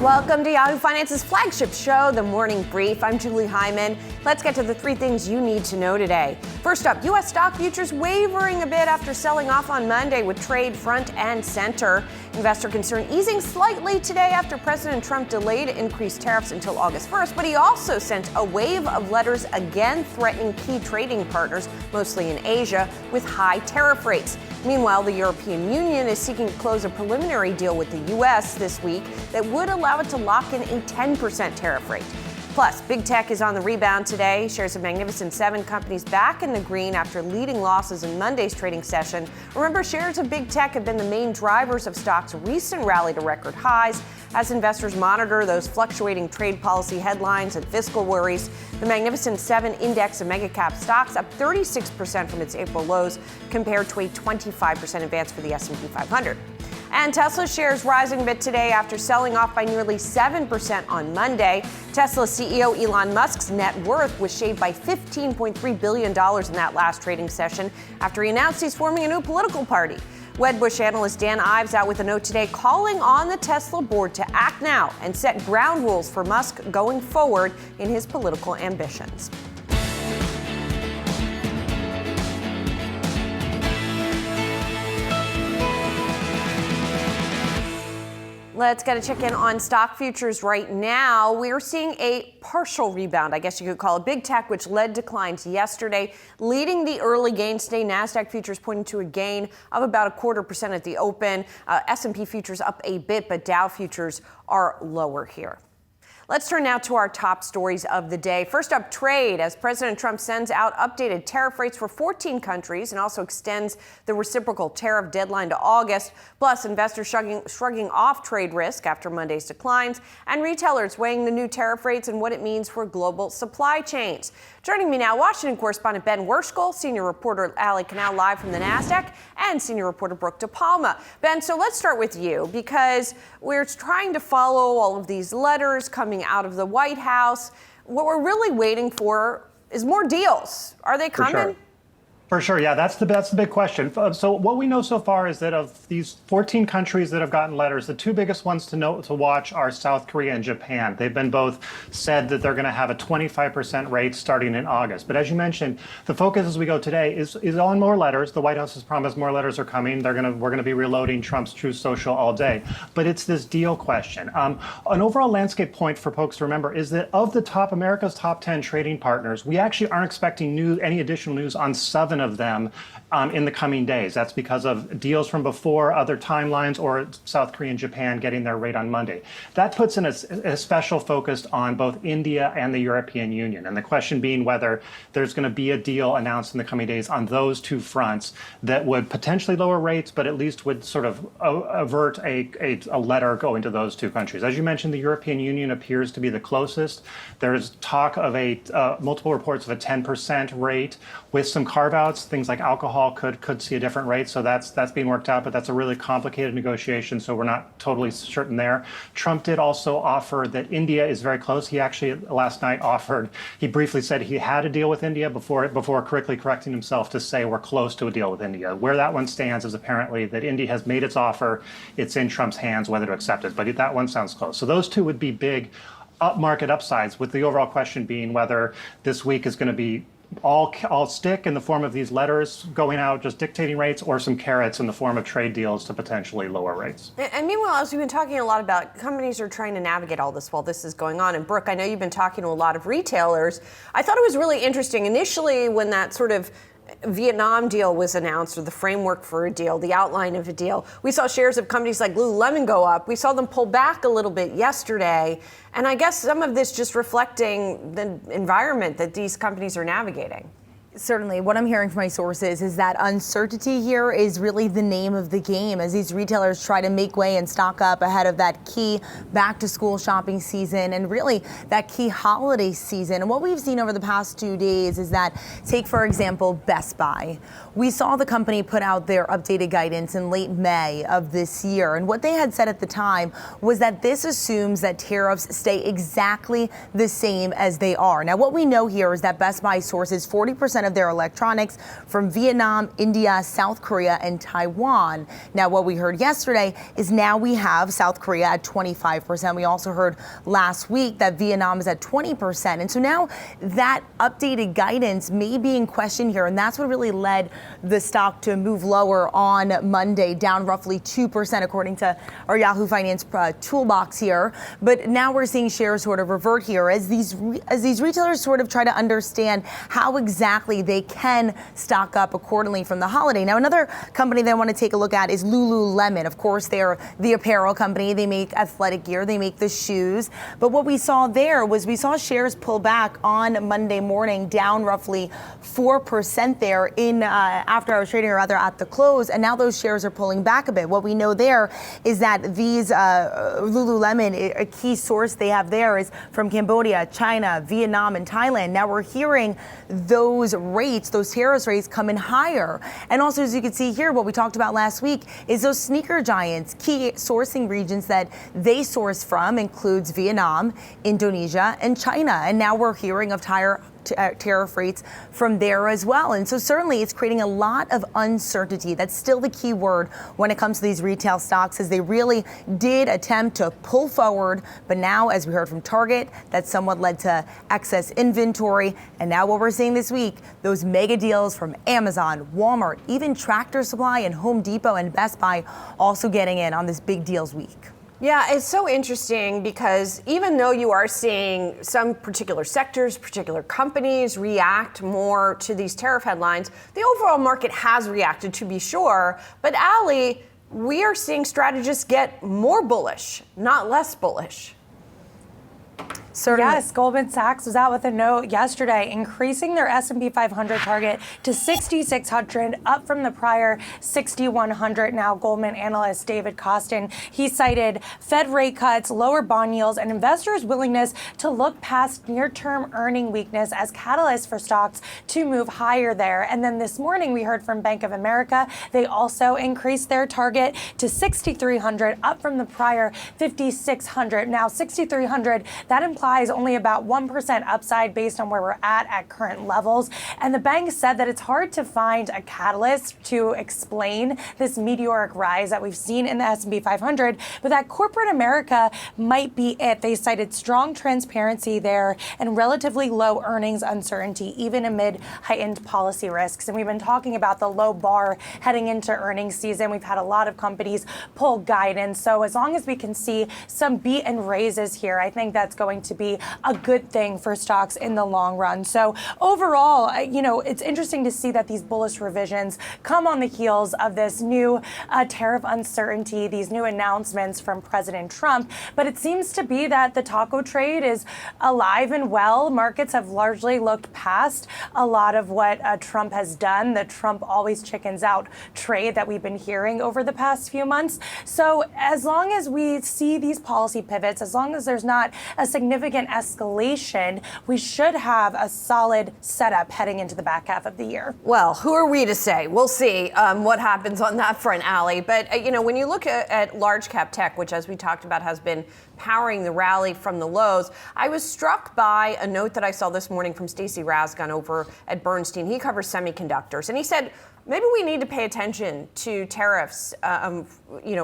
Welcome to Yahoo Finance's flagship show, The Morning Brief. I'm Julie Hyman. Let's get to the three things you need to know today. First up, U.S. stock futures wavering a bit after selling off on Monday with trade front and center. Investor concern easing slightly today after President Trump delayed increased tariffs until August 1st, but he also sent a wave of letters again threatening key trading partners, mostly in Asia, with high tariff rates. Meanwhile, the European Union is seeking to close a preliminary deal with the U.S. this week that would allow it to lock in a 10% tariff rate. Plus, big tech is on the rebound today. Shares of Magnificent Seven companies back in the green after leading losses in Monday's trading session. Remember, shares of big tech have been the main drivers of stocks' recent rally to record highs. As investors monitor those fluctuating trade policy headlines and fiscal worries, the Magnificent Seven index of mega-cap stocks up 36% from its April lows, compared to a 25% advance for the S&P 500. And Tesla shares rising a bit today after selling off by nearly 7% on Monday. Tesla CEO Elon Musk's net worth was shaved by $15.3 billion in that last trading session after he announced he's forming a new political party. Wedbush analyst Dan Ives out with a note today calling on the Tesla board to act now and set ground rules for Musk going forward in his political ambitions. Let's get a check in on stock futures right now. We're seeing a partial rebound, I guess you could call it. Big tech, which led declines yesterday, leading the early gains today. NASDAQ futures pointing to a gain of about 0.25% at the open. S&P futures up a bit, but Dow futures are lower here. Let's turn now to our top stories of the day. First up, trade, as President Trump sends out updated tariff rates for 14 countries and also extends the reciprocal tariff deadline to August. Plus, investors shrugging off trade risk after Monday's declines, and retailers weighing the new tariff rates and what it means for global supply chains. Joining me now, Washington correspondent Ben Werschkul, senior reporter Allie Canal live from the NASDAQ, and senior reporter Brooke DePalma. Ben, so let's start with you, because we're trying to follow all of these letters coming out of the White House. What we're really waiting for is more deals. Are they coming? For sure, yeah, that's the big question. So what we know so far is that of these 14 countries that have gotten letters, the two biggest ones to watch are South Korea and Japan. They've been both said that they're going to have a 25% rate starting in August. But as you mentioned, the focus as we go today is on more letters. The White House has promised more letters are coming. We're going to be reloading Trump's Truth Social all day. But it's this deal question. An overall landscape point for folks to remember is that of the America's top 10 trading partners, we actually aren't expecting any additional news on 7 of them in the coming days. That's because of deals from before, other timelines, or South Korea and Japan getting their rate on Monday. That puts in a special focus on both India and the European Union. And the question being whether there's going to be a deal announced in the coming days on those two fronts that would potentially lower rates, but at least would sort of avert a letter going to those two countries. As you mentioned, the European Union appears to be the closest. There's talk of multiple reports of a 10% rate with some carve-outs. Things like alcohol could see a different rate, so that's being worked out, but that's a really complicated negotiation, so we're not totally certain there. Trump did also offer that India is very close. He actually last night he briefly said he had a deal with India before quickly correcting himself to say we're close to a deal with India. Where that one stands is apparently that India has made its offer. It's in Trump's hands whether to accept it, but that one sounds close. So those two would be big market upsides, with the overall question being whether this week is going to be all stick in the form of these letters going out just dictating rates, or some carrots in the form of trade deals to potentially lower rates. And meanwhile, as we've been talking a lot about, companies are trying to navigate all this while this is going on. And Brooke, I know you've been talking to a lot of retailers. I thought it was really interesting initially when that sort of Vietnam deal was announced, or the framework for a deal, the outline of a deal. We saw shares of companies like Lululemon go up. We saw them pull back a little bit yesterday. And I guess some of this just reflecting the environment that these companies are navigating. Certainly. What I'm hearing from my sources is that uncertainty here is really the name of the game as these retailers try to make way and stock up ahead of that key back-to-school shopping season and really that key holiday season. And what we've seen over the past 2 days is that, take, for example, Best Buy. We saw the company put out their updated guidance in late May of this year. And what they had said at the time was that this assumes that tariffs stay exactly the same as they are. Now, what we know here is that Best Buy sources 40% of their electronics from Vietnam, India, South Korea, and Taiwan. Now, what we heard yesterday is now we have South Korea at 25%. We also heard last week that Vietnam is at 20%. And so now that updated guidance may be in question here. And that's what really led the stock to move lower on Monday, down roughly 2%, according to our Yahoo Finance toolbox here. But now we're seeing shares sort of revert here as these retailers sort of try to understand how exactly they can stock up accordingly from the holiday. Now, another company that I want to take a look at is Lululemon. Of course, they're the apparel company. They make athletic gear. They make the shoes. But what we saw there was we saw shares pull back on Monday morning, down roughly 4% there after I was trading, or rather at the close. And now those shares are pulling back a bit. What we know there is that these Lululemon, a key source they have there is from Cambodia, China, Vietnam, and Thailand. Now we're hearing those rates, those tariff rates, come in higher. And also, as you can see here, what we talked about last week is those sneaker giants. Key sourcing regions that they source from includes Vietnam, Indonesia, and China. And now we're hearing of tariff rates from there as well. And so certainly it's creating a lot of uncertainty. That's still the key word when it comes to these retail stocks, as they really did attempt to pull forward. But now, as we heard from Target, that somewhat led to excess inventory. And now what we're seeing this week, those mega deals from Amazon, Walmart, even Tractor Supply and Home Depot and Best Buy also getting in on this big deals week. Yeah, it's so interesting because even though you are seeing some particular sectors, particular companies react more to these tariff headlines, the overall market has reacted, to be sure. But Allie, we are seeing strategists get more bullish, not less bullish. Certainly. Yes, Goldman Sachs was out with a note yesterday increasing their S&P 500 target to 6,600, up from the prior 6,100. Now, Goldman analyst David Kostin, he cited Fed rate cuts, lower bond yields, and investors' willingness to look past near-term earning weakness as catalysts for stocks to move higher there. And then this morning, we heard from Bank of America. They also increased their target to 6,300, up from the prior 5,600. Now, 6,300, that implies only about 1% upside based on where we're at current levels. And the bank said that it's hard to find a catalyst to explain this meteoric rise that we've seen in the S&P 500, but that corporate America might be it. They cited strong transparency there and relatively low earnings uncertainty, even amid heightened policy risks. And we've been talking about the low bar heading into earnings season. We've had a lot of companies pull guidance. So as long as we can see some beat and raises here, I think that's going to be a good thing for stocks in the long run. So overall, it's interesting to see that these bullish revisions come on the heels of this new tariff uncertainty, these new announcements from President Trump. But it seems to be that the taco trade is alive and well. Markets have largely looked past a lot of what Trump has done, the Trump always chickens out trade that we've been hearing over the past few months. So as long as we see these policy pivots, as long as there's not a significant escalation, we should have a solid setup heading into the back half of the year. Well, who are we to say? We'll see what happens on that front, Allie. But, when you look at large cap tech, which, as we talked about, has been powering the rally from the lows, I was struck by a note that I saw this morning from Stacey Rasgon over at Bernstein. He covers semiconductors, and he said, maybe we need to pay attention to tariffs,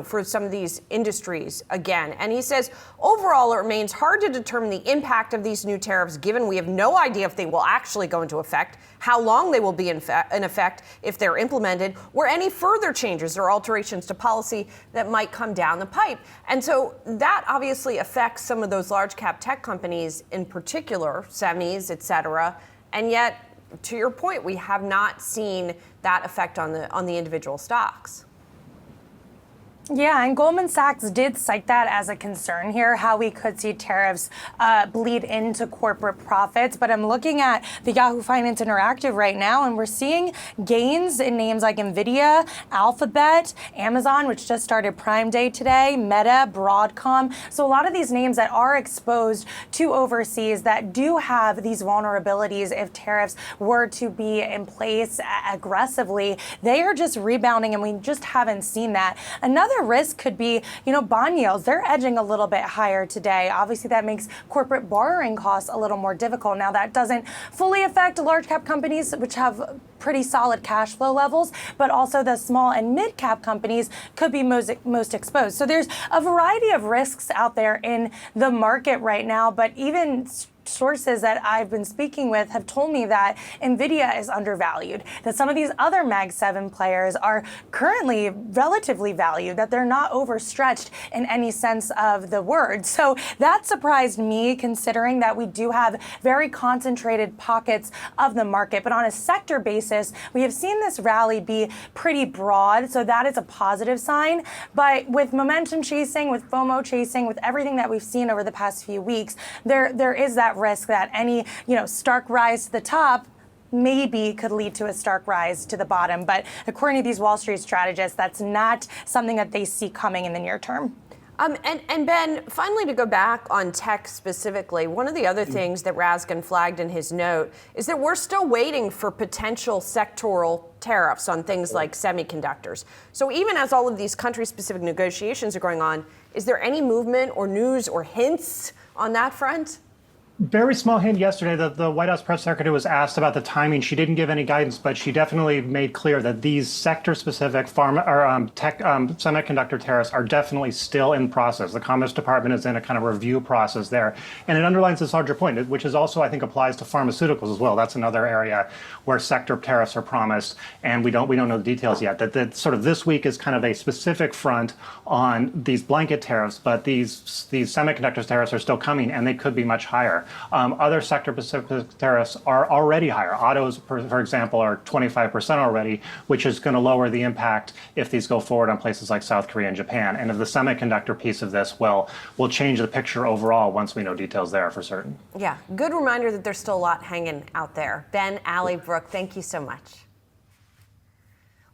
for some of these industries again. And he says, overall, it remains hard to determine the impact of these new tariffs, given we have no idea if they will actually go into effect, how long they will be in effect if they're implemented, or any further changes or alterations to policy that might come down the pipe. And so that obviously affects some of those large cap tech companies in particular, semis, et cetera. And yet, to your point, we have not seen that effect on the individual stocks. Yeah, and Goldman Sachs did cite that as a concern here, how we could see tariffs bleed into corporate profits. But I'm looking at the Yahoo Finance Interactive right now, and we're seeing gains in names like Nvidia, Alphabet, Amazon, which just started Prime Day today, Meta, Broadcom. So a lot of these names that are exposed to overseas that do have these vulnerabilities if tariffs were to be in place aggressively, they are just rebounding, and we just haven't seen that. Another other risk could be, bond yields. They're edging a little bit higher today. Obviously, that makes corporate borrowing costs a little more difficult. Now, that doesn't fully affect large cap companies, which have pretty solid cash flow levels, but also the small and mid cap companies could be most exposed. So there's a variety of risks out there in the market right now, but even sources that I've been speaking with have told me that Nvidia is undervalued, that some of these other Mag 7 players are currently relatively valued, that they're not overstretched in any sense of the word. So that surprised me, considering that we do have very concentrated pockets of the market. But on a sector basis, we have seen this rally be pretty broad, so that is a positive sign. But with momentum chasing, with FOMO chasing, with everything that we've seen over the past few weeks, there is that risk that any stark rise to the top maybe could lead to a stark rise to the bottom. But according to these Wall Street strategists, that's not something that they see coming in the near term. And Ben, finally, to go back on tech specifically, one of the other things that Raskin flagged in his note is that we're still waiting for potential sectoral tariffs on things like semiconductors. So even as all of these country-specific negotiations are going on, is there any movement or news or hints on that front? Very small hint yesterday that the White House press secretary was asked about the timing. She didn't give any guidance, but she definitely made clear that these sector-specific semiconductor tariffs are definitely still in process. The Commerce Department is in a kind of review process there, and it underlines this larger point, which is also, I think, applies to pharmaceuticals as well. That's another area where sector tariffs are promised, and we don't know the details yet. That sort of this week is kind of a specific front on these blanket tariffs, but these semiconductor tariffs are still coming, and they could be much higher. Other sector-specific tariffs are already higher. Autos, for example, are 25% already, which is going to lower the impact if these go forward on places like South Korea and Japan. And if the semiconductor piece of this will change the picture overall once we know details there for certain. Yeah, good reminder that there's still a lot hanging out there. Ben, Allie, Brooke, thank you so much.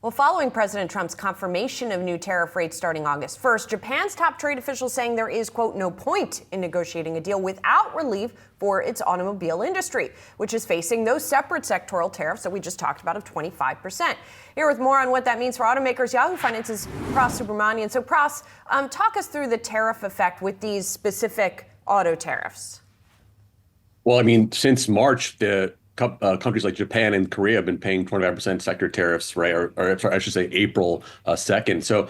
Well, following President Trump's confirmation of new tariff rates starting August 1st, Japan's top trade officials saying there is, quote, no point in negotiating a deal without relief for its automobile industry, which is facing those separate sectoral tariffs that we just talked about of 25%. Here with more on what that means for automakers, Yahoo Finance's Pras Subramanian. So Pras, talk us through the tariff effect with these specific auto tariffs. Well, I mean, since March, the countries like Japan and Korea have been paying 25% sector tariffs, right? Or I should say April 2nd. So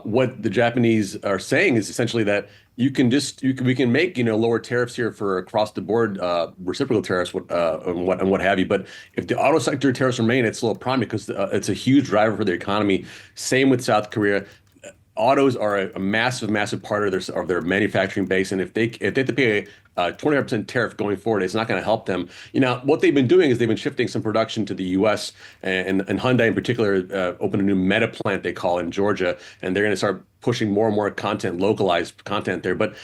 what the Japanese are saying is essentially that we can make lower tariffs here for across the board reciprocal tariffs and what have you. But if the auto sector tariffs remain, it's a little problem because it's a huge driver for the economy. Same with South Korea. Autos are a massive part of their manufacturing base, and if they have to pay a 25% tariff going forward, it's not going to help them. What they've been doing is they've been shifting some production to the U.S. and Hyundai in particular opened a new meta plant they call in Georgia, and they're going to start pushing more and more content, localized content there. But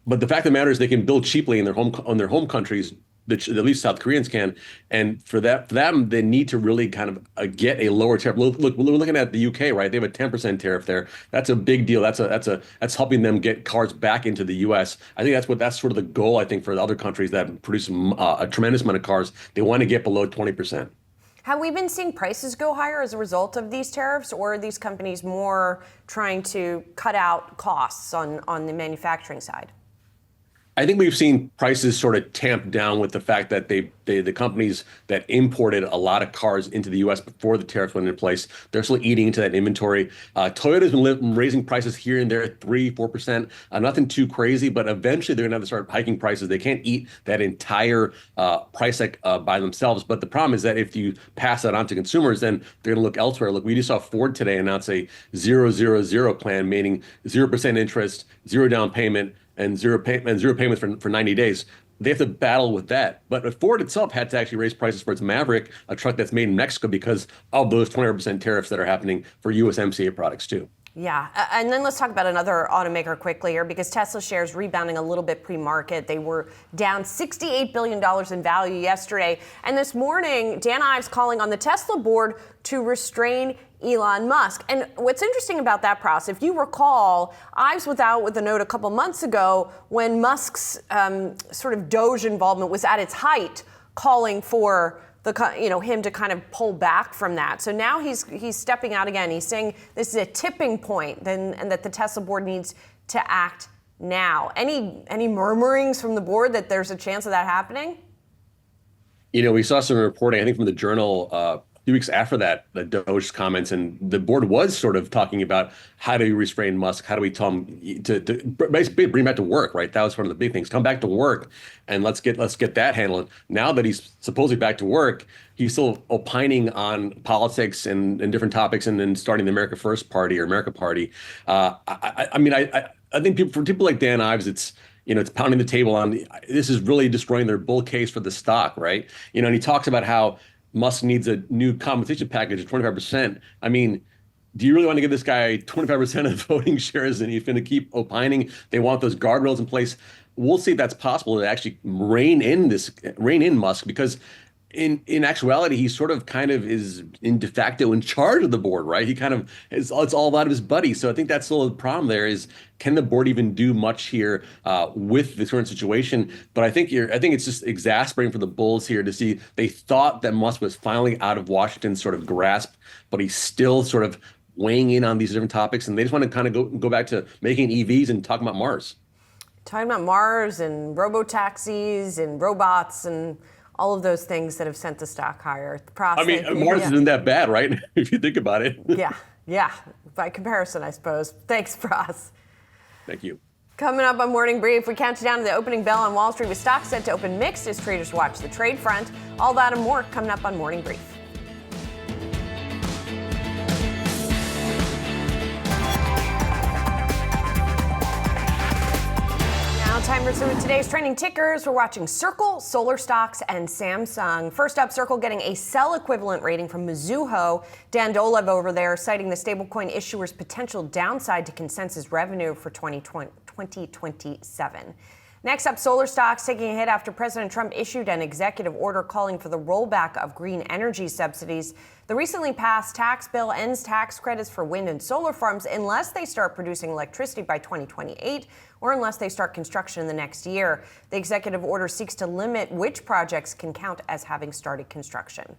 the fact of the matter is they can build cheaply in their home countries. At least South Koreans can, and for them, they need to really kind of get a lower tariff. Look, we're looking at the UK, right? They have a 10% tariff there. That's a big deal. That's helping them get cars back into the US. I think that's sort of the goal. I think for the other countries that produce a tremendous amount of cars, they want to get below 20%. Have we been seeing prices go higher as a result of these tariffs, or are these companies more trying to cut out costs on the manufacturing side? I think we've seen prices sort of tamp down with the fact that the companies that imported a lot of cars into the U.S. before the tariffs went into place, they're still eating into that inventory. Toyota's been raising prices here and there at 3-4%. Nothing too crazy, but eventually they're going to have to start hiking prices. They can't eat that entire price hike by themselves. But the problem is that if you pass that on to consumers, then they're going to look elsewhere. Look, we just saw Ford today announce a 0-0-0 plan, meaning 0% interest, 0 down payment, and zero payments for 90 days. They have to battle with that. But Ford itself had to actually raise prices for its Maverick, a truck that's made in Mexico, because of those 20% tariffs that are happening for USMCA products too. Yeah, and then let's talk about another automaker quickly here, because Tesla shares rebounding a little bit pre-market. They were down $68 billion in value yesterday. And this morning, Dan Ives calling on the Tesla board to restrain Elon Musk. And what's interesting about that, Pras, if you recall, Ives was out with a note a couple months ago when Musk's sort of Doge involvement was at its height, calling for him to kind of pull back from that. So now he's stepping out again. He's saying this is a tipping point, and that the Tesla board needs to act now. Any murmurings from the board that there's a chance of that happening? We saw some reporting, I think, from the Journal a few weeks after that, the Doge comments, and the board was sort of talking about how do we restrain Musk? How do we tell him to basically bring him back to work, right? That was one of the big things. Come back to work, and let's get that handled. Now that he's supposedly back to work, he's still opining on politics and different topics, and then starting the America First Party or America Party. I think for people like Dan Ives, it's pounding the table on this is really destroying their bull case for the stock, right? And he talks about how Musk needs a new compensation package of 25%. I mean, do you really want to give this guy 25% of the voting shares and he's going to keep opining? They want those guardrails in place. We'll see if that's possible to actually rein in Musk, because in actuality, he sort of kind of is in de facto in charge of the board, right? He kind of it's all out of his buddy. So I think that's still the problem there is, can the board even do much here with the current situation? But I think it's just exasperating for the bulls here to see they thought that Musk was finally out of Washington's sort of grasp, but he's still sort of weighing in on these different topics, and they just want to kind of go back to making EVs and talking about Mars. Talking about Mars and robo-taxis and robots and all of those things that have sent the stock higher. Pras, I mean, Mars isn't that bad, right? If you think about it. Yeah. By comparison, I suppose. Thanks, Pras. Thank you. Coming up on Morning Brief, we count you down to the opening bell on Wall Street with stocks set to open mixed as traders watch the trade front. All that and more coming up on Morning Brief. Time for some of today's trending tickers. We're watching Circle, solar stocks, and Samsung. First up, Circle getting a sell equivalent rating from Mizuho. Dan Dolev over there citing the stablecoin issuer's potential downside to consensus revenue for 2027. Next up, solar stocks taking a hit after President Trump issued an executive order calling for the rollback of green energy subsidies. The recently passed tax bill ends tax credits for wind and solar farms unless they start producing electricity by 2028 or unless they start construction in the next year. The executive order seeks to limit which projects can count as having started construction.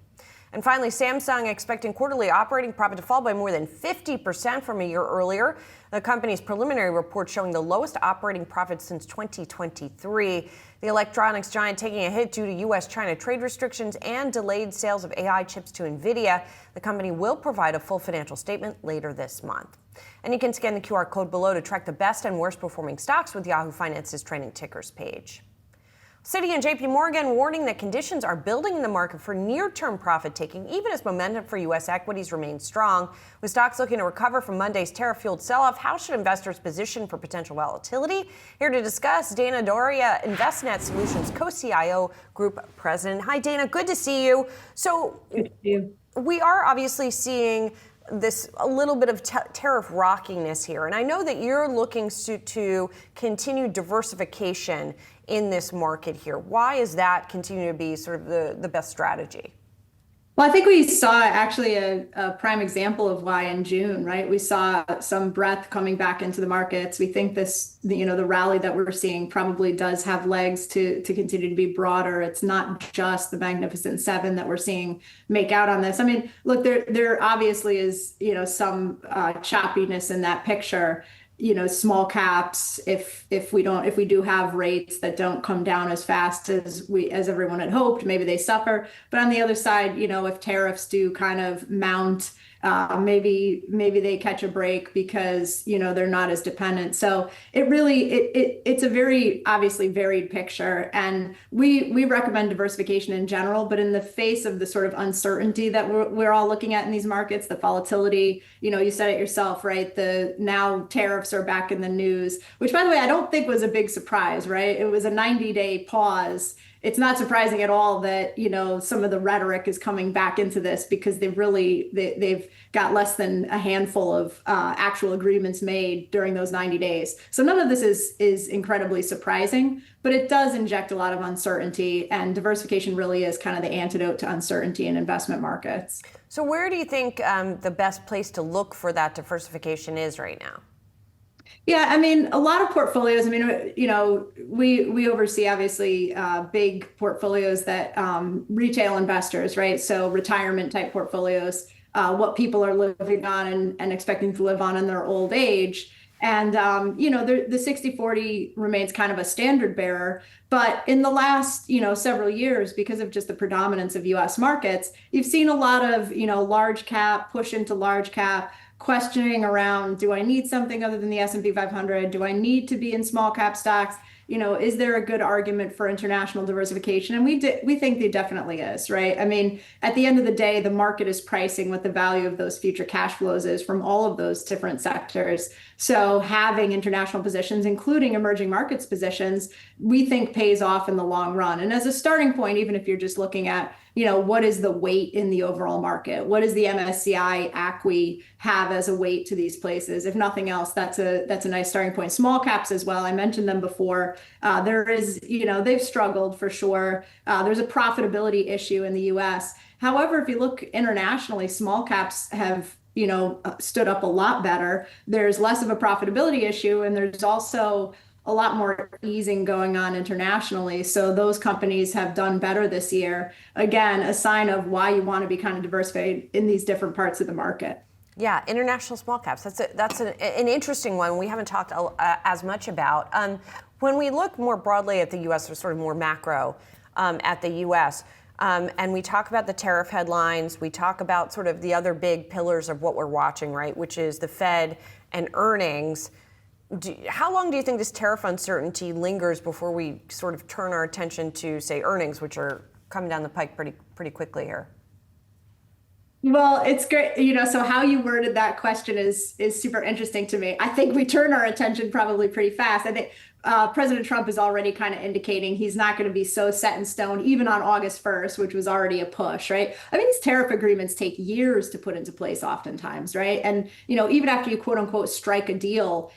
And finally, Samsung expecting quarterly operating profit to fall by more than 50% from a year earlier. The company's preliminary report showing the lowest operating profit since 2023. The electronics giant taking a hit due to U.S.-China trade restrictions and delayed sales of AI chips to Nvidia. The company will provide a full financial statement later this month. And you can scan the QR code below to track the best and worst performing stocks with Yahoo Finance's trending tickers page. Citi and JP Morgan warning that conditions are building in the market for near-term profit-taking, even as momentum for U.S. equities remains strong. With stocks looking to recover from Monday's tariff-fueled sell-off, how should investors position for potential volatility? Here to discuss, Dana Doria, Envestnet Solutions co-CIO Group President. Hi, Dana. Good to see you. So we are obviously seeing this a little bit of tariff rockiness here. And I know that you're looking to continue diversification in this market here. Why is that continue to be sort of the best strategy? Well, I think we saw actually a prime example of why in June, right? We saw some breadth coming back into the markets. We think the rally that we're seeing probably does have legs to continue to be broader. It's not just the Magnificent Seven that we're seeing make out on this. I mean, look, there obviously is, some choppiness in that picture. Small caps, if we do have rates that don't come down as fast as everyone had hoped, maybe they suffer. But on the other side, if tariffs do kind of mount, maybe they catch a break because they're not as dependent. So it's a very obviously varied picture, and we recommend diversification in general. But in the face of the sort of uncertainty that we're all looking at in these markets, the volatility, you said it yourself, right? Now tariffs are back in the news, which, by the way, I don't think was a big surprise, right? It was a 90-day pause. It's not surprising at all that, some of the rhetoric is coming back into this because they've got less than a handful of actual agreements made during those 90 days. So none of this is incredibly surprising, but it does inject a lot of uncertainty, and diversification really is kind of the antidote to uncertainty in investment markets. So where do you think the best place to look for that diversification is right now? Yeah, I mean, a lot of portfolios. I mean, we oversee obviously big portfolios that retail investors, right? So retirement type portfolios, what people are living on and expecting to live on in their old age. And the 60-40 remains kind of a standard bearer. But in the last, several years, because of just the predominance of U.S. markets, you've seen a lot of, large cap push into large cap, questioning around, do I need something other than the S&P 500? Do I need to be in small cap stocks? Is there a good argument for international diversification? And we think there definitely is, right? I mean, at the end of the day, the market is pricing what the value of those future cash flows is from all of those different sectors. So having international positions, including emerging markets positions, we think pays off in the long run. And as a starting point, even if you're just looking at, what is the weight in the overall market? What does the MSCI ACWI have as a weight to these places? If nothing else, that's a nice starting point. Small caps as well. I mentioned them before. There is, they've struggled for sure. There's a profitability issue in the US. However, if you look internationally, small caps have stood up a lot better. There's less of a profitability issue, and there's also a lot more easing going on internationally. So those companies have done better this year. Again, a sign of why you want to be kind of diversified in these different parts of the market. Yeah, international small caps. That's an interesting one we haven't talked as much about. When we look more broadly at the U.S., or sort of more macro at the U.S., and we talk about the tariff headlines, we talk about sort of the other big pillars of what we're watching, right, which is the Fed and earnings. How long do you think this tariff uncertainty lingers before we sort of turn our attention to, say, earnings, which are coming down the pike pretty quickly here? Well, it's great. So how you worded that question is super interesting to me. I think we turn our attention probably pretty fast. I think President Trump is already kind of indicating he's not going to be so set in stone, even on August 1st, which was already a push, right? I mean, these tariff agreements take years to put into place oftentimes, right? And, even after you quote unquote strike a deal,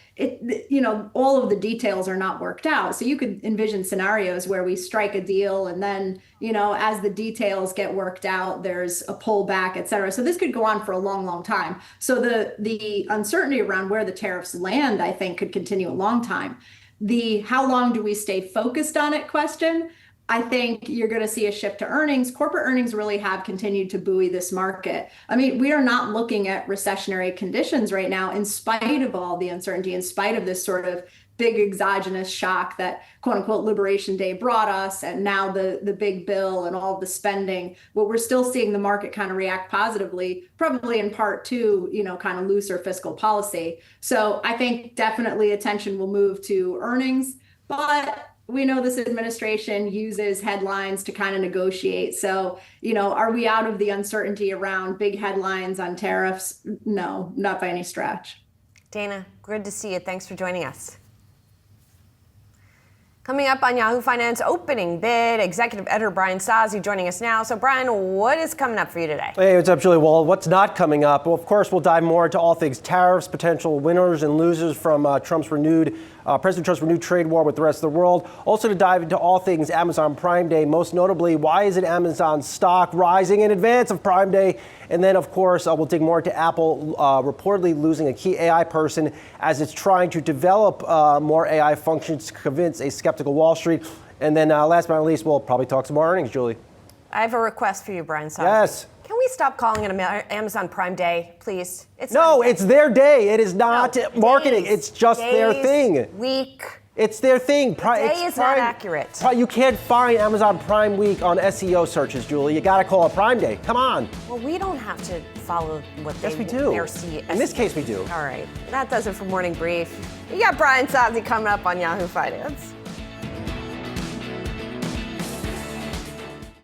all of the details are not worked out. So you could envision scenarios where we strike a deal and then, as the details get worked out, there's a pullback, et cetera. So this could go on for a long, long time. So the uncertainty around where the tariffs land, I think, could continue a long time. The how long do we stay focused on it question, I think you're going to see a shift to earnings. Corporate earnings really have continued to buoy this market. I mean, we are not looking at recessionary conditions right now, in spite of all the uncertainty, in spite of this sort of big exogenous shock that quote unquote Liberation Day brought us, and now the big bill and all the spending. But we're still seeing the market kind of react positively, probably in part to, kind of looser fiscal policy. So I think definitely attention will move to earnings, but we know this administration uses headlines to kind of negotiate. So, are we out of the uncertainty around big headlines on tariffs? No, not by any stretch. Dana, good to see you. Thanks for joining us. Coming up on Yahoo Finance opening bid, executive editor Brian Sozzi joining us now. So Brian, what is coming up for you today? Hey, what's up, Julie? Well, what's not coming up? Well, of course, we'll dive more into all things tariffs, potential winners and losers from President Trump's renewed trade war with the rest of the world. Also to dive into all things Amazon Prime Day, most notably, why isn't Amazon stock rising in advance of Prime Day? And then, of course, we'll dig more into Apple reportedly losing a key AI person as it's trying to develop more AI functions to convince a skeptical Wall Street. And then last but not least, we'll probably talk some more earnings, Julie. I have a request for you, Brian Sozzi. Yes. Can we stop calling it Amazon Prime Day, please? It's their day. It is not marketing. It's just their thing. Week. It's their thing. Day is not accurate. You can't find Amazon Prime Week on SEO searches, Julie. You got to call it Prime Day. Come on. Well, we don't have to follow what we do. In this case, we do. All right. That does it for Morning Brief. You got Brian Sozzi coming up on Yahoo Finance.